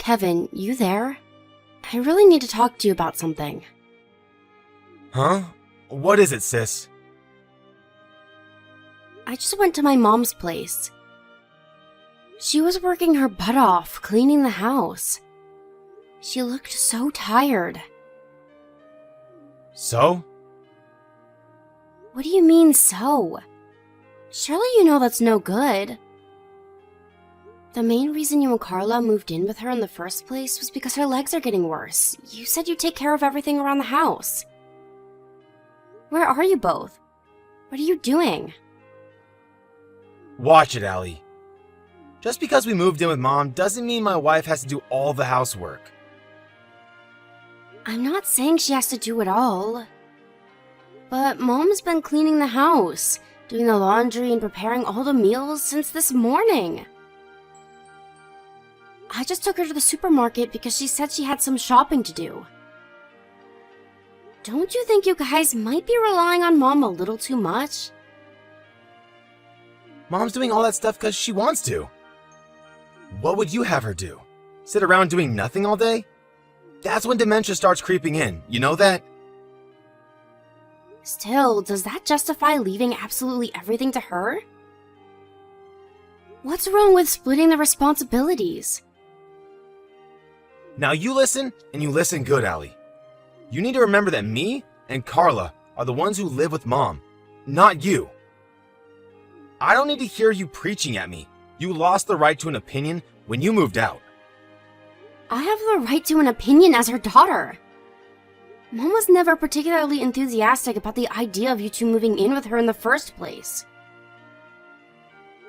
Kevin, you there? I really need to talk to you about something. Huh? What is it, sis? I just went to my mom's place. She was working her butt off cleaning the house. She looked so tired. So? What do you mean, so? Surely you know that's no good. The main reason you and Carla moved in with her in the first place was because her legs are getting worse. You said you'd take care of everything around the house. Where are you both? What are you doing? Watch it, Allie. Just because we moved in with Mom doesn't mean my wife has to do all the housework. I'm not saying she has to do it all. But Mom's been cleaning the house, doing the laundry and preparing all the meals since this morning. I just took her to the supermarket because she said she had some shopping to do. Don't you think you guys might be relying on Mom a little too much? Mom's doing all that stuff because she wants to. What would you have her do? Sit around doing nothing all day? That's when dementia starts creeping in, you know that? Still, does that justify leaving absolutely everything to her? What's wrong with splitting the responsibilities? Now you listen, and you listen good, Allie. You need to remember that me and Carla are the ones who live with Mom, not you. I don't need to hear you preaching at me. You lost the right to an opinion when you moved out. I have the right to an opinion as her daughter. Mom was never particularly enthusiastic about the idea of you two moving in with her in the first place.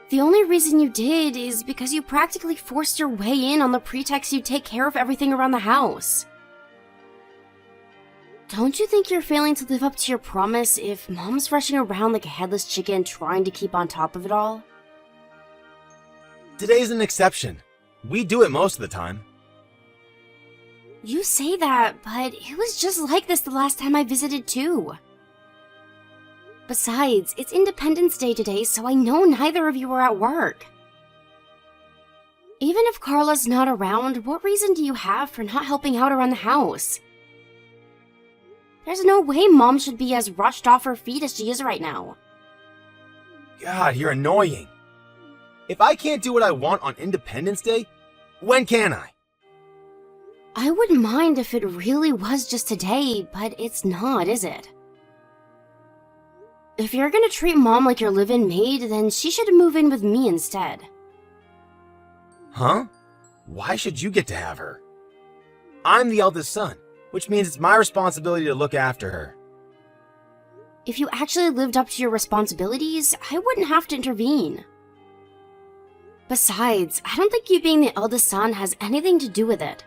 The only reason you did is because you practically forced your way in on the pretext you take care of everything around the house. Don't you think you're failing to live up to your promise if Mom's rushing around like a headless chicken trying to keep on top of it all? Today's an exception. We do it most of the time. You say that, but it was just like this the last time I visited too. Besides, it's Independence Day today, so I know neither of you are at work. Even if Carla's not around, what reason do you have for not helping out around the house? There's no way Mom should be as rushed off her feet as she is right now. God, you're annoying. If I can't do what I want on Independence Day, when can I? I wouldn't mind if it really was just today, but it's not, is it? If you're gonna treat Mom like your live-in maid, then she should move in with me instead. Huh? Why should you get to have her? I'm the eldest son, which means it's my responsibility to look after her. If you actually lived up to your responsibilities, I wouldn't have to intervene. Besides, I don't think you being the eldest son has anything to do with it.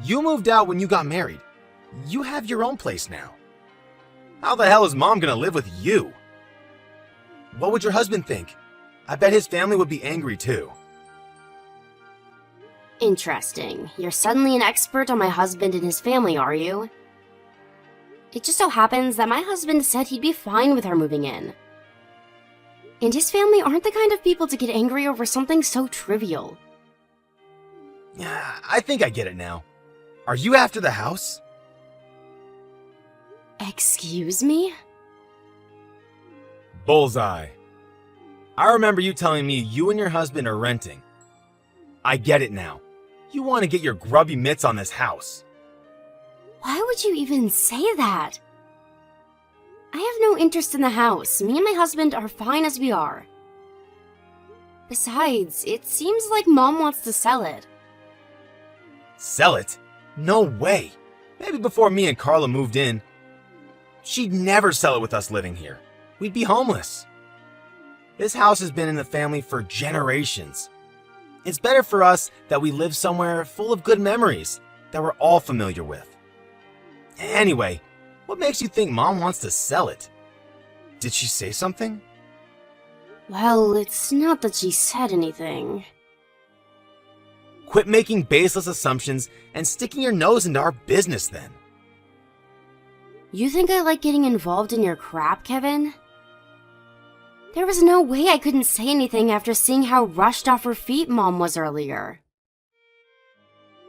You moved out when you got married. You have your own place now. How the hell is Mom gonna live with you? What would your husband think? I bet his family would be angry too. Interesting. You're suddenly an expert on my husband and his family, are you? It just so happens that my husband said he'd be fine with her moving in. And his family aren't the kind of people to get angry over something so trivial. Yeah, I think I get it now. Are you after the house? Excuse me? Bullseye. I remember you telling me you and your husband are renting. I get it now. You want to get your grubby mitts on this house. Why would you even say that? I have no interest in the house. Me and my husband are fine as we are. Besides, it seems like Mom wants to sell it. Sell it? No way. Maybe before me and Carla moved in. She'd never sell it with us living here. We'd be homeless. This house has been in the family for generations. It's better for us that we live somewhere full of good memories that we're all familiar with. Anyway, what makes you think Mom wants to sell it? Did she say something? Well, it's not that she said anything. Quit making baseless assumptions and sticking your nose into our business then. You think I like getting involved in your crap, Kevin? There was no way I couldn't say anything after seeing how rushed off her feet Mom was earlier.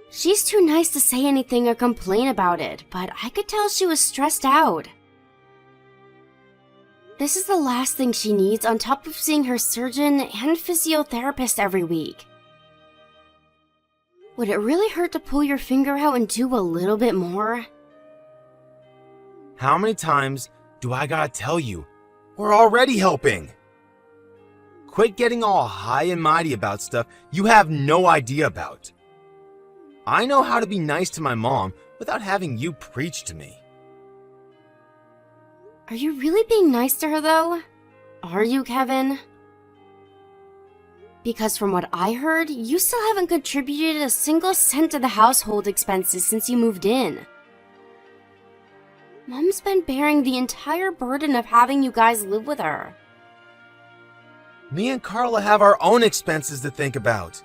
She's too nice to say anything or complain about it, but I could tell she was stressed out. This is the last thing she needs on top of seeing her surgeon and physiotherapist every week. Would it really hurt to pull your finger out and do a little bit more? How many times do I gotta tell you? We're already helping. Quit getting all high and mighty about stuff you have no idea about. I know how to be nice to my mom without having you preach to me. Are you really being nice to her, though? Are you, Kevin? Because from what I heard, you still haven't contributed a single cent to the household expenses since you moved in. Mom's been bearing the entire burden of having you guys live with her. Me and Carla have our own expenses to think about.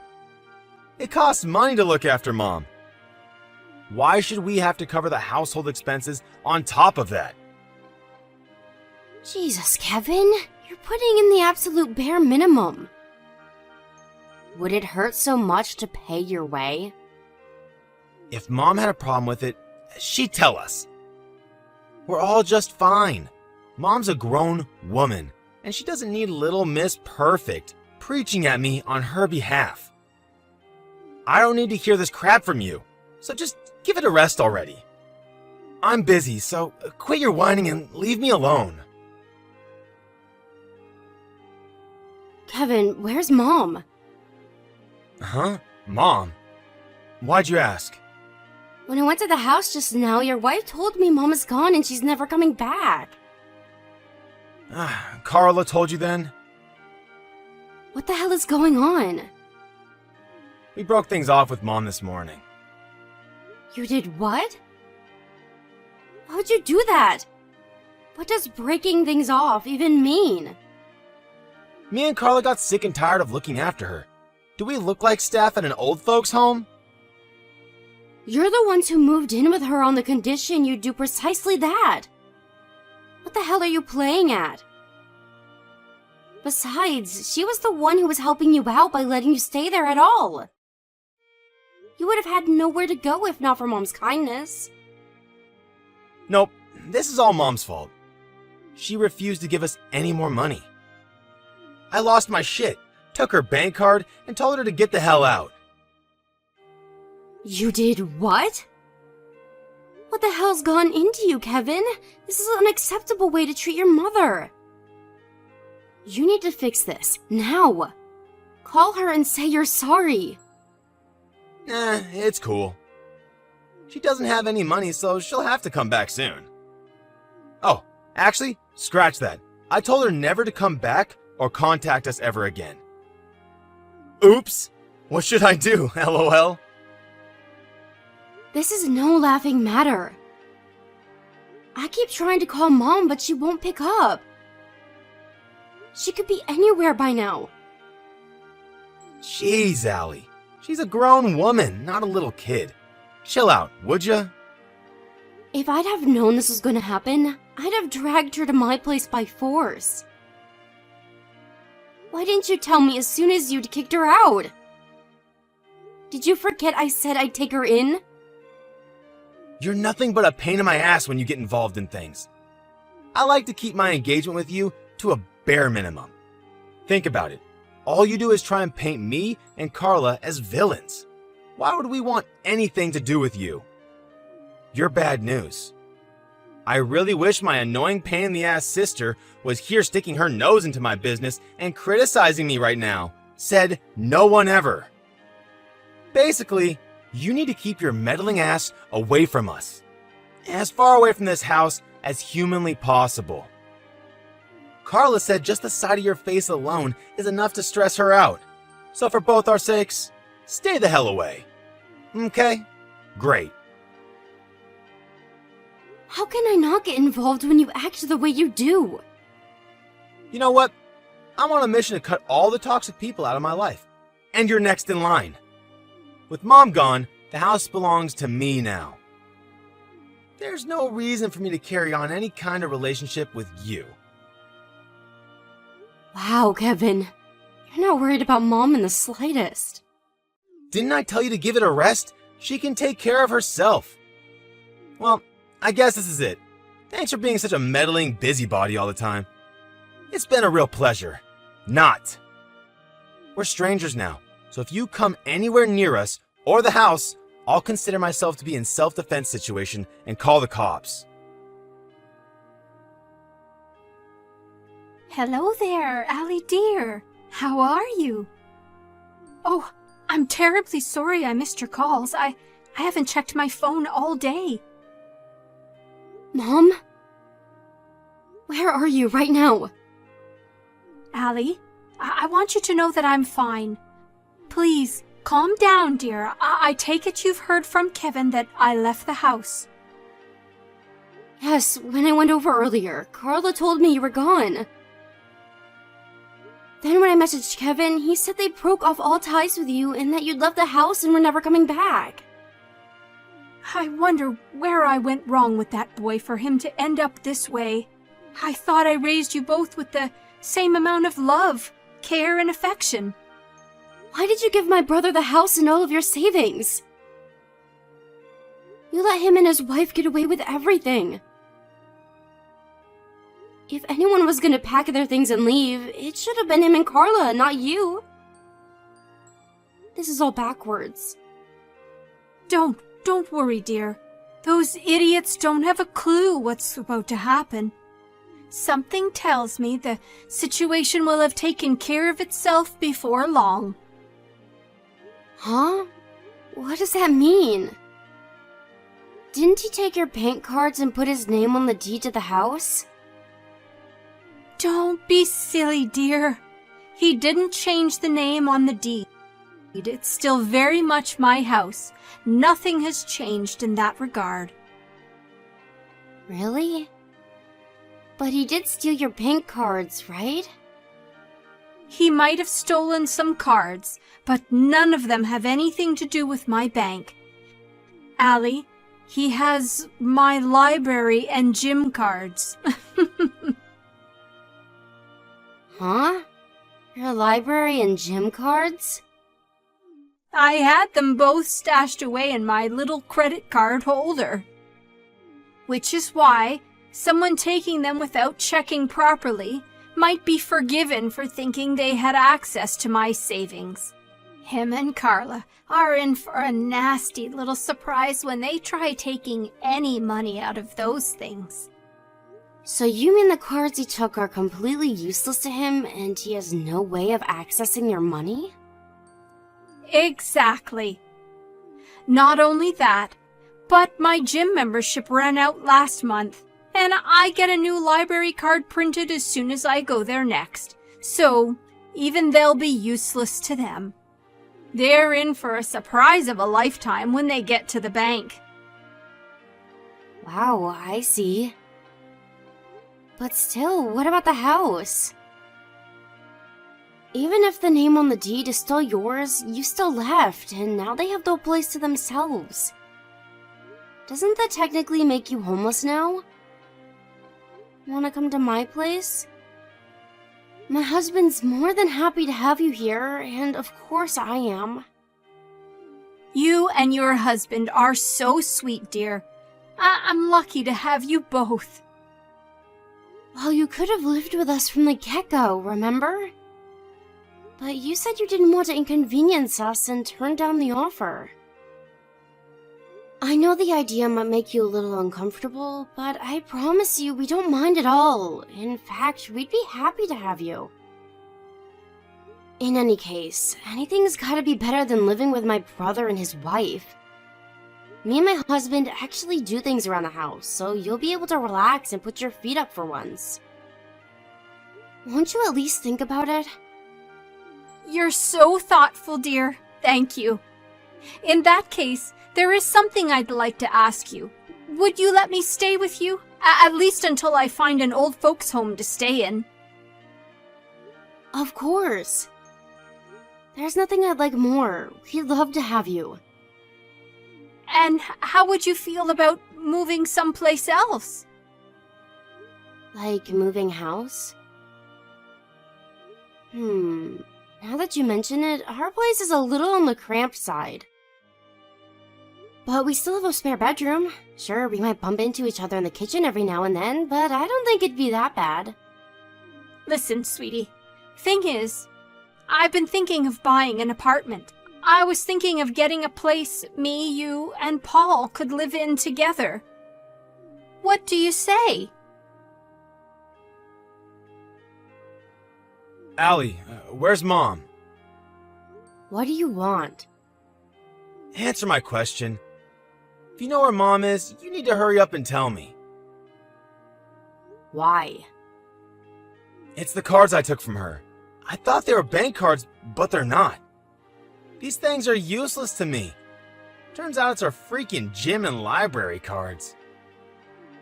It costs money to look after Mom. Why should we have to cover the household expenses on top of that? Jesus, Kevin, you're putting in the absolute bare minimum. Would it hurt so much to pay your way? If Mom had a problem with it, she'd tell us. We're all just fine. Mom's a grown woman, and she doesn't need little Miss Perfect preaching at me on her behalf. I don't need to hear this crap from you, so just give it a rest already. I'm busy, so quit your whining and leave me alone. Kevin, where's Mom? Huh? Mom? Why'd you ask? When I went to the house just now, your wife told me Mom is gone and she's never coming back. Carla told you then? What the hell is going on? We broke things off with Mom this morning. You did what? Why would you do that? What does breaking things off even mean? Me and Carla got sick and tired of looking after her. Do we look like staff at an old folks' home? You're the ones who moved in with her on the condition you do precisely that. What the hell are you playing at? Besides, she was the one who was helping you out by letting you stay there at all. You would have had nowhere to go if not for Mom's kindness. Nope, this is all Mom's fault. She refused to give us any more money. I lost my shit, took her bank card, and told her to get the hell out. You did what? What the hell's gone into you, Kevin? This is an unacceptable way to treat your mother. You need to fix this, now. Call her and say you're sorry. It's cool. She doesn't have any money, so she'll have to come back soon. Oh, actually, scratch that. I told her never to come back or contact us ever again. Oops! What should I do, LOL? This is no laughing matter. I keep trying to call Mom, but she won't pick up. She could be anywhere by now. Jeez, Allie. She's a grown woman, not a little kid. Chill out, would ya? If I'd have known this was going to happen, I'd have dragged her to my place by force. Why didn't you tell me as soon as you'd kicked her out? Did you forget I said I'd take her in? You're nothing but a pain in my ass when you get involved in things. I like to keep my engagement with you to a bare minimum. Think about it. All you do is try and paint me and Carla as villains. Why would we want anything to do with you? You're bad news. I really wish my annoying pain in the ass sister was here sticking her nose into my business and criticizing me right now. Said no one ever. Basically, you need to keep your meddling ass away from us. As far away from this house as humanly possible. Carla said just the side of your face alone is enough to stress her out. So for both our sakes, stay the hell away. Okay? Great. How can I not get involved when you act the way you do? You know what? I'm on a mission to cut all the toxic people out of my life. And you're next in line. With Mom gone, the house belongs to me now. There's no reason for me to carry on any kind of relationship with you. Wow, Kevin. You're not worried about Mom in the slightest. Didn't I tell you to give it a rest? She can take care of herself. Well, I guess this is it. Thanks for being such a meddling busybody all the time. It's been a real pleasure. Not. We're strangers now, so if you come anywhere near us or the house, I'll consider myself to be in self-defense situation and call the cops. Hello there, Allie dear. How are you? Oh, I'm terribly sorry I missed your calls. I haven't checked my phone all day. Mom? Where are you right now? Allie, I want you to know that I'm fine. Please, calm down, dear. I take it you've heard from Kevin that I left the house. Yes, when I went over earlier, Carla told me you were gone. Then when I messaged Kevin, he said they broke off all ties with you and that you'd left the house and were never coming back. I wonder where I went wrong with that boy for him to end up this way. I thought I raised you both with the same amount of love, care, and affection. Why did you give my brother the house and all of your savings? You let him and his wife get away with everything. If anyone was gonna pack their things and leave, it should have been him and Carla, not you. This is all backwards. Don't worry, dear. Those idiots don't have a clue what's about to happen. Something tells me the situation will have taken care of itself before long. Huh? What does that mean? Didn't he take your bank cards and put his name on the deed to the house? Don't be silly, dear. He didn't change the name on the deed. It's still very much my house. Nothing has changed in that regard. Really? But he did steal your bank cards, right? He might have stolen some cards, but none of them have anything to do with my bank. Allie, he has my library and gym cards. Huh? Your library and gym cards? I had them both stashed away in my little credit card holder. Which is why someone taking them without checking properly might be forgiven for thinking they had access to my savings. Him and Carla are in for a nasty little surprise when they try taking any money out of those things. So you mean the cards he took are completely useless to him and he has no way of accessing your money? Exactly. Not only that, but my gym membership ran out last month, and I get a new library card printed as soon as I go there next. So, even they'll be useless to them. They're in for a surprise of a lifetime when they get to the bank. Wow, I see. But still, what about the house? Even if the name on the deed is still yours, you still left, and now they have the place to themselves. Doesn't that technically make you homeless now? Wanna come to my place? My husband's more than happy to have you here, and of course I am. You and your husband are so sweet, dear. I'm lucky to have you both. Well, you could have lived with us from the get-go, remember? But you said you didn't want to inconvenience us and turned down the offer. I know the idea might make you a little uncomfortable, but I promise you we don't mind at all. In fact, we'd be happy to have you. In any case, anything's gotta be better than living with my brother and his wife. Me and my husband actually do things around the house, so you'll be able to relax and put your feet up for once. Won't you at least think about it? You're so thoughtful, dear. Thank you. In that case, there is something I'd like to ask you. Would you let me stay with you? At least until I find an old folks' home to stay in. Of course. There's nothing I'd like more. We'd love to have you. And how would you feel about moving someplace else? Like moving house? Now that you mention it, our place is a little on the cramped side. But we still have a spare bedroom. Sure, we might bump into each other in the kitchen every now and then, but I don't think it'd be that bad. Listen, sweetie. Thing is, I've been thinking of buying an apartment. I was thinking of getting a place me, you, and Paul could live in together. What do you say? Allie, where's Mom? What do you want? Answer my question. If you know where Mom is, you need to hurry up and tell me. Why? It's the cards I took from her. I thought they were bank cards, but they're not. These things are useless to me. Turns out it's our freaking gym and library cards.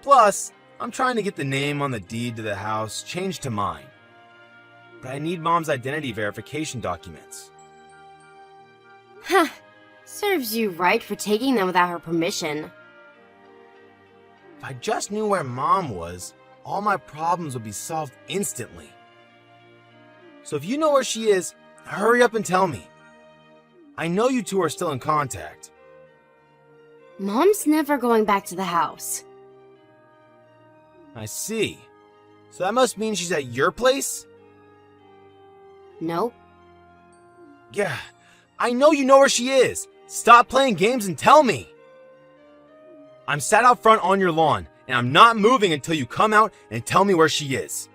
Plus, I'm trying to get the name on the deed to the house changed to mine. But I need Mom's identity verification documents. Huh. Serves you right for taking them without her permission. If I just knew where Mom was, all my problems would be solved instantly. So if you know where she is, hurry up and tell me. I know you two are still in contact. Mom's never going back to the house. I see. So that must mean she's at your place? Nope. Yeah, I know you know where she is. Stop playing games and tell me. I'm sat out front on your lawn, and I'm not moving until you come out and tell me where she is.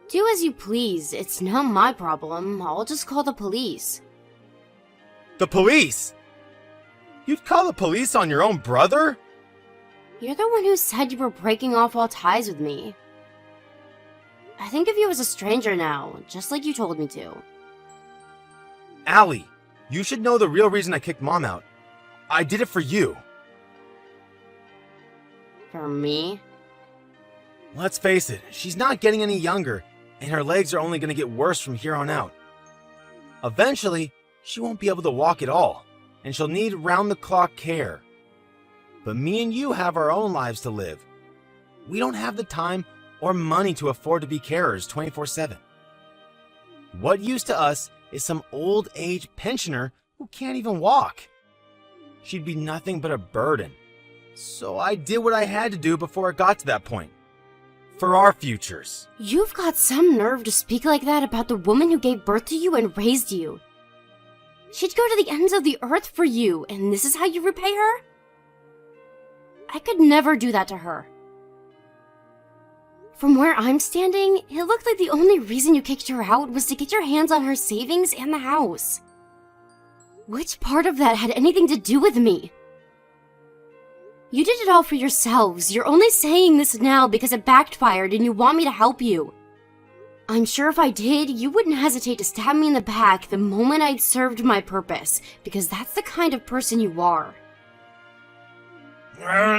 Do as you please. It's not my problem. I'll just call the police. The police? You'd call the police on your own brother? You're the one who said you were breaking off all ties with me. I think of you as a stranger now, just like you told me to. Allie, you should know the real reason I kicked Mom out. I did it for you. For me? Let's face it, she's not getting any younger, and her legs are only going to get worse from here on out. Eventually, she won't be able to walk at all, and she'll need round-the-clock care. But me and you have our own lives to live. We don't have the time or money to afford to be carers 24/7. What use to us is some old-age pensioner who can't even walk? She'd be nothing but a burden. So I did what I had to do before it got to that point. For our futures. You've got some nerve to speak like that about the woman who gave birth to you and raised you. She'd go to the ends of the earth for you, and this is how you repay her? I could never do that to her. From where I'm standing, it looked like the only reason you kicked her out was to get your hands on her savings and the house. Which part of that had anything to do with me? You did it all for yourselves. You're only saying this now because it backfired and you want me to help you. I'm sure if I did, you wouldn't hesitate to stab me in the back the moment I'd served my purpose, because that's the kind of person you are.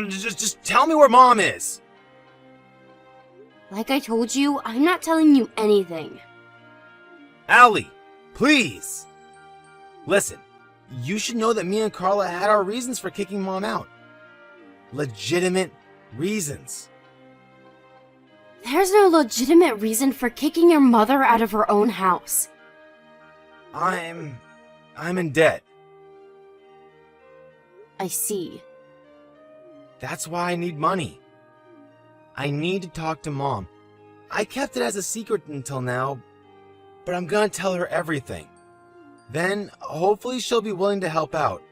Just tell me where Mom is. Like I told you, I'm not telling you anything. Allie, please. Listen, you should know that me and Carla had our reasons for kicking Mom out. Legitimate reasons. There's no legitimate reason for kicking your mother out of her own house. I'm in debt. I see. That's why I need money. I need to talk to Mom. I kept it as a secret until now, but I'm gonna tell her everything. Then, hopefully she'll be willing to help out.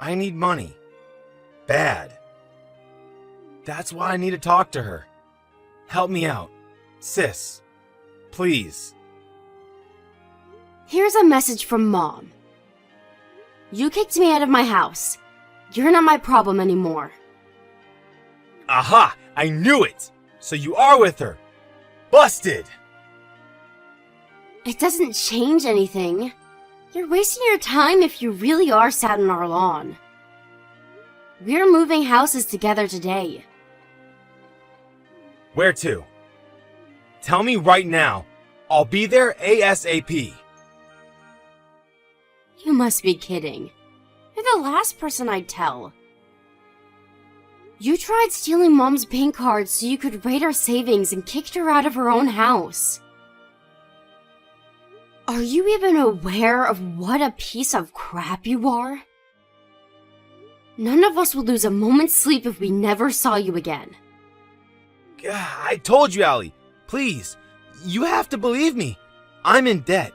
I need money. Bad. That's why I need to talk to her. Help me out. Sis. Please. Here's a message from Mom. You kicked me out of my house. You're not my problem anymore. Aha! I knew it! So you are with her! Busted! It doesn't change anything. You're wasting your time if you really are sat on our lawn. We're moving houses together today. Where to? Tell me right now. I'll be there ASAP. You must be kidding. You're the last person I'd tell. You tried stealing Mom's bank cards so you could raid her savings and kicked her out of her own house. Are you even aware of what a piece of crap you are? None of us would lose a moment's sleep if we never saw you again. I told you, Allie. Please, you have to believe me. I'm in debt.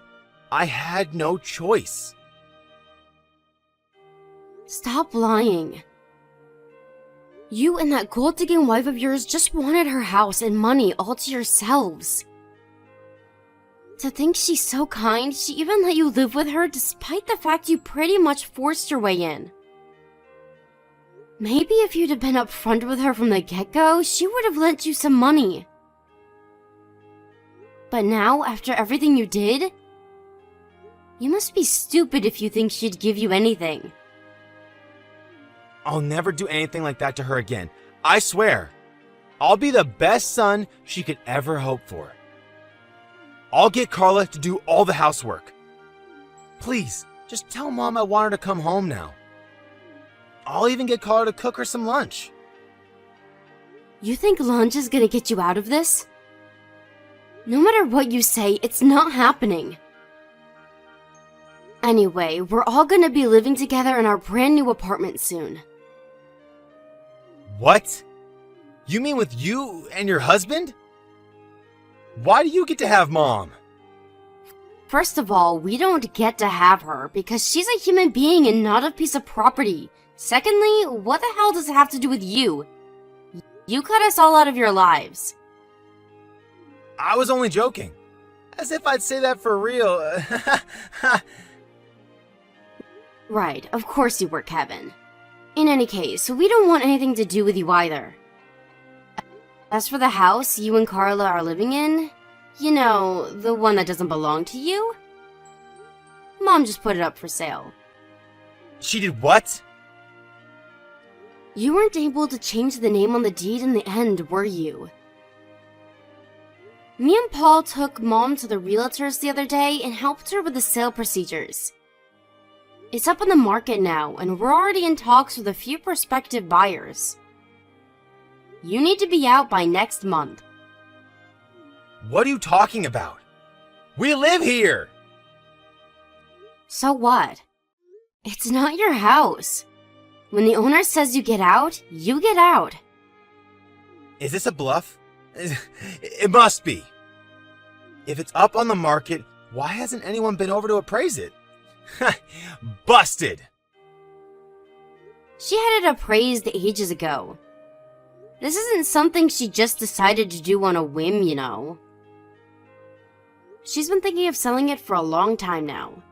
I had no choice. Stop lying. You and that gold-digging wife of yours just wanted her house and money all to yourselves. To think she's so kind, she even let you live with her despite the fact you pretty much forced your way in. Maybe if you'd have been upfront with her from the get-go, she would have lent you some money. But now, after everything you did, you must be stupid if you think she'd give you anything. I'll never do anything like that to her again. I swear. I'll be the best son she could ever hope for. I'll get Carla to do all the housework. Please, just tell Mom I want her to come home now. I'll even get Carla to cook her some lunch. You think lunch is gonna get you out of this? No matter what you say, it's not happening. Anyway, we're all gonna be living together in our brand new apartment soon. What? You mean with you and your husband? Why do you get to have Mom? First of all, we don't get to have her because she's a human being and not a piece of property. Secondly, what the hell does it have to do with you? You cut us all out of your lives. I was only joking. As if I'd say that for real. Right, of course you were, Kevin. In any case, we don't want anything to do with you either. As for the house you and Carla are living in, you know, the one that doesn't belong to you, Mom just put it up for sale. She did what? You weren't able to change the name on the deed in the end, were you? Me and Paul took Mom to the realtors the other day and helped her with the sale procedures. It's up on the market now, and we're already in talks with a few prospective buyers. You need to be out by next month. What are you talking about? We live here! So what? It's not your house. When the owner says you get out, you get out. Is this a bluff? It must be. If it's up on the market, why hasn't anyone been over to appraise it? Busted! She had it appraised ages ago. This isn't something she just decided to do on a whim, you know. She's been thinking of selling it for a long time now.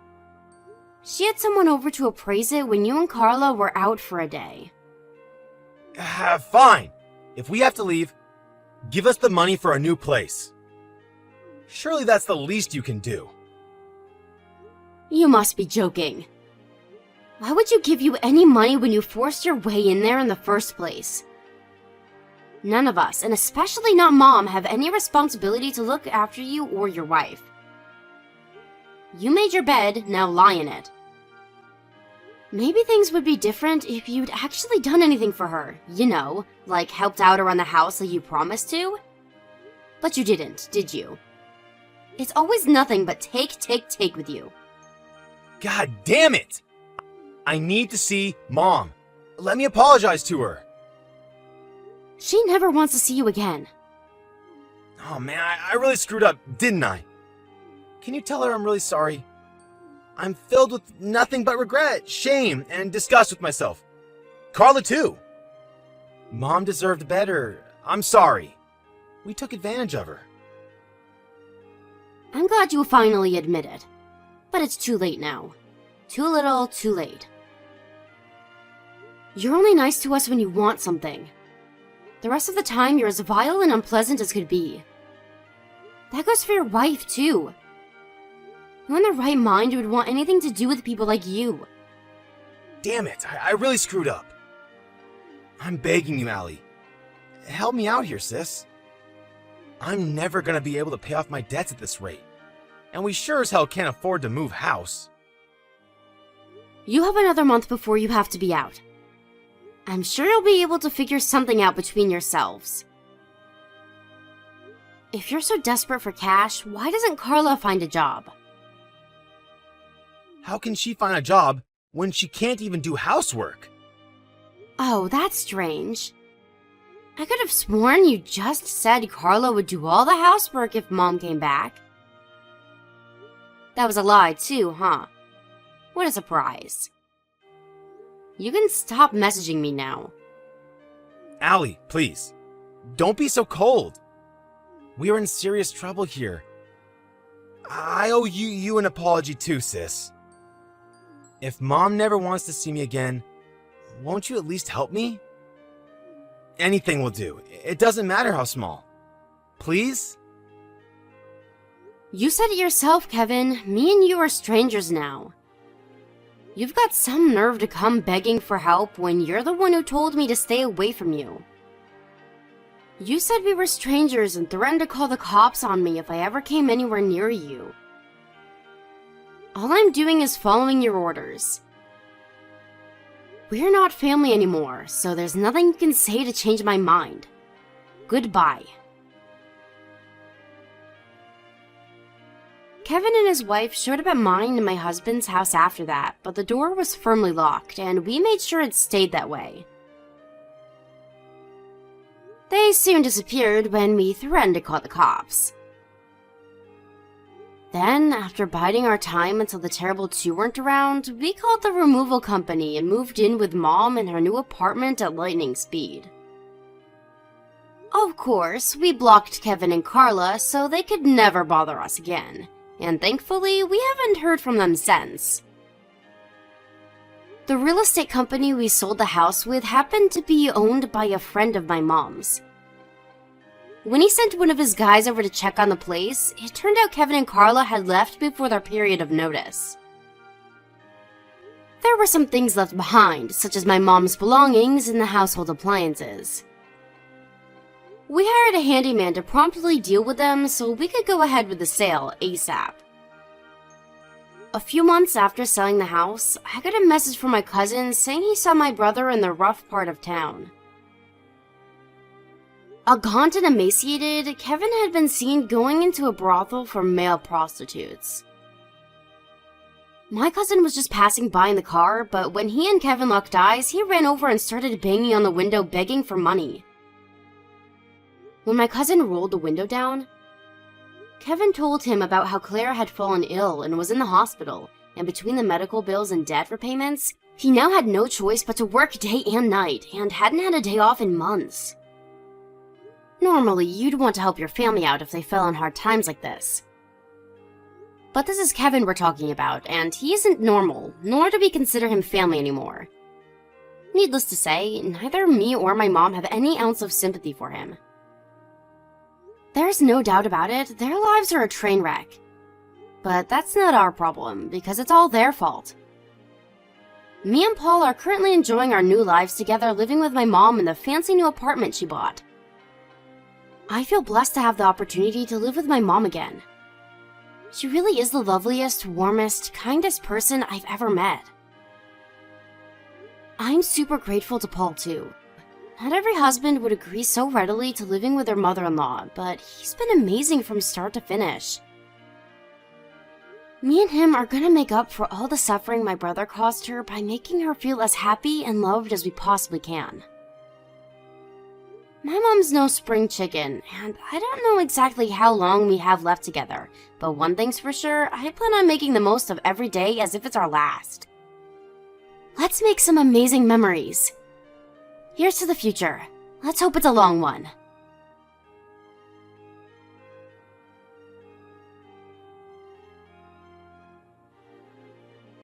She had someone over to appraise it when you and Carla were out for a day. Fine. If we have to leave, give us the money for a new place. Surely that's the least you can do. You must be joking. Why would you give you any money when you forced your way in there in the first place? None of us, and especially not Mom, have any responsibility to look after you or your wife. You made your bed, now lie in it. Maybe things would be different if you'd actually done anything for her, you know, like helped out around the house like you promised to. But you didn't, did you? It's always nothing but take with you. God damn it! I need to see Mom. Let me apologize to her. She never wants to see you again. Oh man, I really screwed up, didn't I? Can you tell her I'm really sorry? I'm filled with nothing but regret, shame, and disgust with myself. Carla too. Mom deserved better. I'm sorry. We took advantage of her. I'm glad you finally admit it. But it's too late now. Too little, too late. You're only nice to us when you want something. The rest of the time, you're as vile and unpleasant as could be. That goes for your wife, too. Who in their right mind would want anything to do with people like you? Damn it, I really screwed up. I'm begging you, Allie. Help me out here, sis. I'm never gonna be able to pay off my debts at this rate. And we sure as hell can't afford to move house. You have another month before you have to be out. I'm sure you'll be able to figure something out between yourselves. If you're so desperate for cash, why doesn't Carla find a job? How can she find a job when she can't even do housework? Oh, that's strange. I could have sworn you just said Carla would do all the housework if Mom came back. That was a lie too, huh? What a surprise. You can stop messaging me now. Allie, please. Don't be so cold. We are in serious trouble here. I owe you an apology too, sis. If Mom never wants to see me again, won't you at least help me? Anything will do. It doesn't matter how small. Please? You said it yourself, Kevin. Me and you are strangers now. You've got some nerve to come begging for help when you're the one who told me to stay away from you. You said we were strangers and threatened to call the cops on me if I ever came anywhere near you. All I'm doing is following your orders. We're not family anymore, so there's nothing you can say to change my mind. Goodbye. Kevin and his wife showed up at mine and my husband's house after that, but the door was firmly locked, and we made sure it stayed that way. They soon disappeared when we threatened to call the cops. Then, after biding our time until the terrible two weren't around, we called the removal company and moved in with Mom in her new apartment at lightning speed. Of course, we blocked Kevin and Carla so they could never bother us again, and thankfully, we haven't heard from them since. The real estate company we sold the house with happened to be owned by a friend of my mom's. When he sent one of his guys over to check on the place, it turned out Kevin and Carla had left before their period of notice. There were some things left behind, such as my mom's belongings and the household appliances. We hired a handyman to promptly deal with them so we could go ahead with the sale ASAP. A few months after selling the house, I got a message from my cousin saying he saw my brother in the rough part of town. Gaunt and emaciated, Kevin had been seen going into a brothel for male prostitutes. My cousin was just passing by in the car, but when he and Kevin locked eyes, he ran over and started banging on the window begging for money. When my cousin rolled the window down, Kevin told him about how Claire had fallen ill and was in the hospital, and between the medical bills and debt repayments, he now had no choice but to work day and night, and hadn't had a day off in months. Normally, you'd want to help your family out if they fell on hard times like this. But this is Kevin we're talking about, and he isn't normal, nor do we consider him family anymore. Needless to say, neither me or my mom have any ounce of sympathy for him. There's no doubt about it, their lives are a train wreck. But that's not our problem, because it's all their fault. Me and Paul are currently enjoying our new lives together, living with my mom in the fancy new apartment she bought. I feel blessed to have the opportunity to live with my mom again. She really is the loveliest, warmest, kindest person I've ever met. I'm super grateful to Paul too. Not every husband would agree so readily to living with their mother-in-law, but he's been amazing from start to finish. Me and him are gonna make up for all the suffering my brother caused her by making her feel as happy and loved as we possibly can. My mom's no spring chicken, and I don't know exactly how long we have left together, but one thing's for sure, I plan on making the most of every day as if it's our last. Let's make some amazing memories. Here's to the future. Let's hope it's a long one.